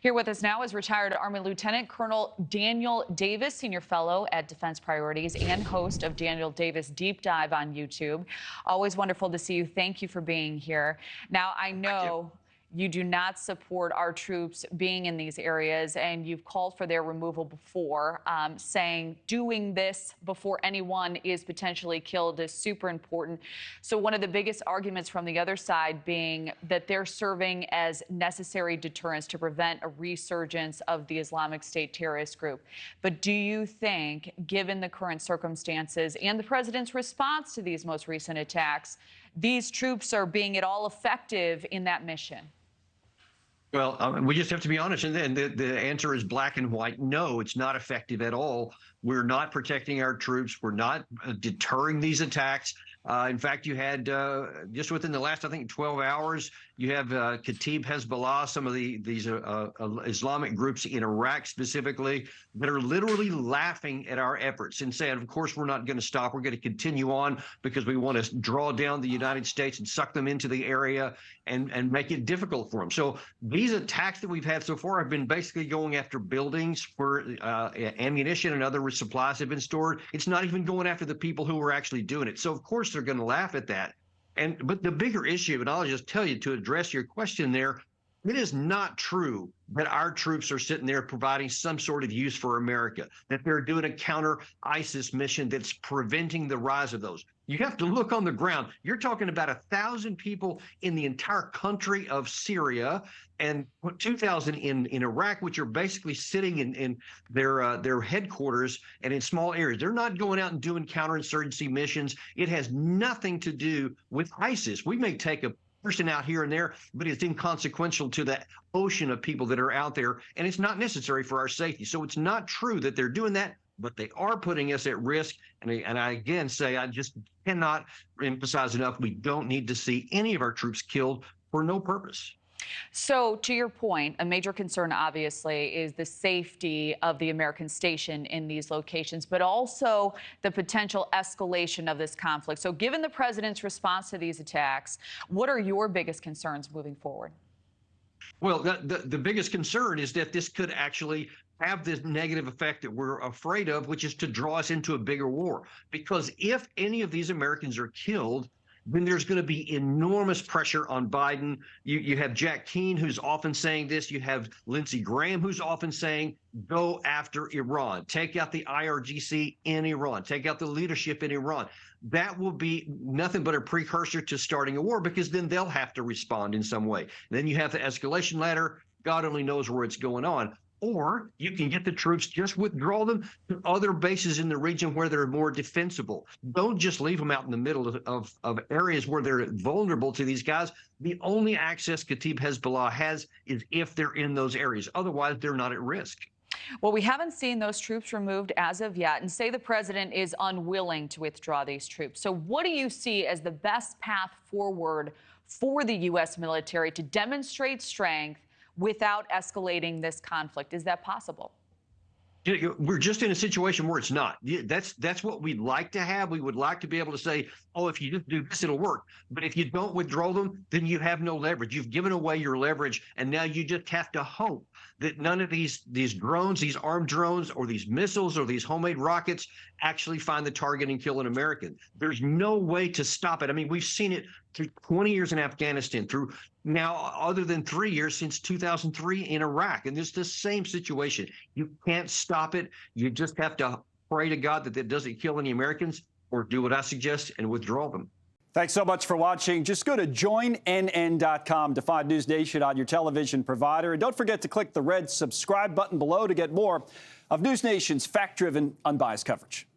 Here with us now is retired Army Lieutenant Colonel Daniel Davis, Senior Fellow at Defense Priorities and host of Daniel Davis Deep Dive on YouTube. Always wonderful to see you. Thank you for being here. Now, I know you do not support our troops being in these areas, and you've called for their removal before, saying doing this before anyone is potentially killed is super important. So one of the biggest arguments from the other side being that they're serving as necessary deterrents to prevent a resurgence of the Islamic State terrorist group. But do you think, given the current circumstances and the president's response to these most recent attacks, these troops are being at all effective in that mission? Well, we just have to be honest, and then the answer is black and white. No, it's not effective at all. We're not protecting our troops. We're not deterring these attacks. In fact, you had just within the last, I think, 12 hours, you have Kataib Hezbollah, some of these Islamic groups in Iraq specifically, that are literally laughing at our efforts and saying, of course, we're not going to stop. We're going to continue on because we want to draw down the United States and suck them into the area and make it difficult for them. So these attacks that we've had so far have been basically going after buildings where ammunition and other supplies have been stored. It's not even going after the people who are actually doing it. So, of course, they're going to laugh at that. But the bigger issue, and I'll just tell you to address your question there, it is not true that our troops are sitting there providing some sort of use for America, that they're doing a counter-ISIS mission that's preventing the rise of those. You have to look on the ground. You're talking about 1,000 people in the entire country of Syria and 2,000 in Iraq, which are basically sitting in their headquarters and in small areas. They're not going out and doing counterinsurgency missions. It has nothing to do with ISIS. We may take a person out here and there, but it's inconsequential to the ocean of people that are out there, and it's not necessary for our safety. So it's not true that they're doing that, but they are putting us at risk. And I again say, I just cannot emphasize enough, we don't need to see any of our troops killed for no purpose. So, to your point, a major concern, obviously, is the safety of the American station in these locations, but also the potential escalation of this conflict. So, given the president's response to these attacks, what are your biggest concerns moving forward? Well, the biggest concern is that this could actually have this negative effect that we're afraid of, which is to draw us into a bigger war. Because if any of these Americans are killed, then there's going to be enormous pressure on Biden. You have Jack Keane, who's often saying this. You have Lindsey Graham, who's often saying, go after Iran. Take out the IRGC in Iran. Take out the leadership in Iran. That will be nothing but a precursor to starting a war, because then they'll have to respond in some way. Then you have the escalation ladder. God only knows where it's going on. Or you can get the troops, just withdraw them to other bases in the region where they're more defensible. Don't just leave them out in the middle of areas where they're vulnerable to these guys. The only access Kataib Hezbollah has is if they're in those areas. Otherwise, they're not at risk. Well, we haven't seen those troops removed as of yet, and say the president is unwilling to withdraw these troops. So what do you see as the best path forward for the U.S. military to demonstrate strength without escalating this conflict? Is that possible? We're just in a situation where it's not. That's what we'd like to have. We would like to be able to say, oh, if you just do this, it'll work. But if you don't withdraw them, then you have no leverage. You've given away your leverage, and now you just have to hope that none of these drones, these armed drones, or these missiles, or these homemade rockets actually find the target and kill an American. There's no way to stop it. I mean, we've seen it through 20 years in Afghanistan, through now other than 3 years since 2003 in Iraq. And it's the same situation. You can't stop it. You just have to pray to God that it doesn't kill any Americans, or do what I suggest and withdraw them. Thanks so much for watching. Just go to joinnn.com to find News Nation on your television provider. And don't forget to click the red subscribe button below to get more of News Nation's fact-driven, unbiased coverage.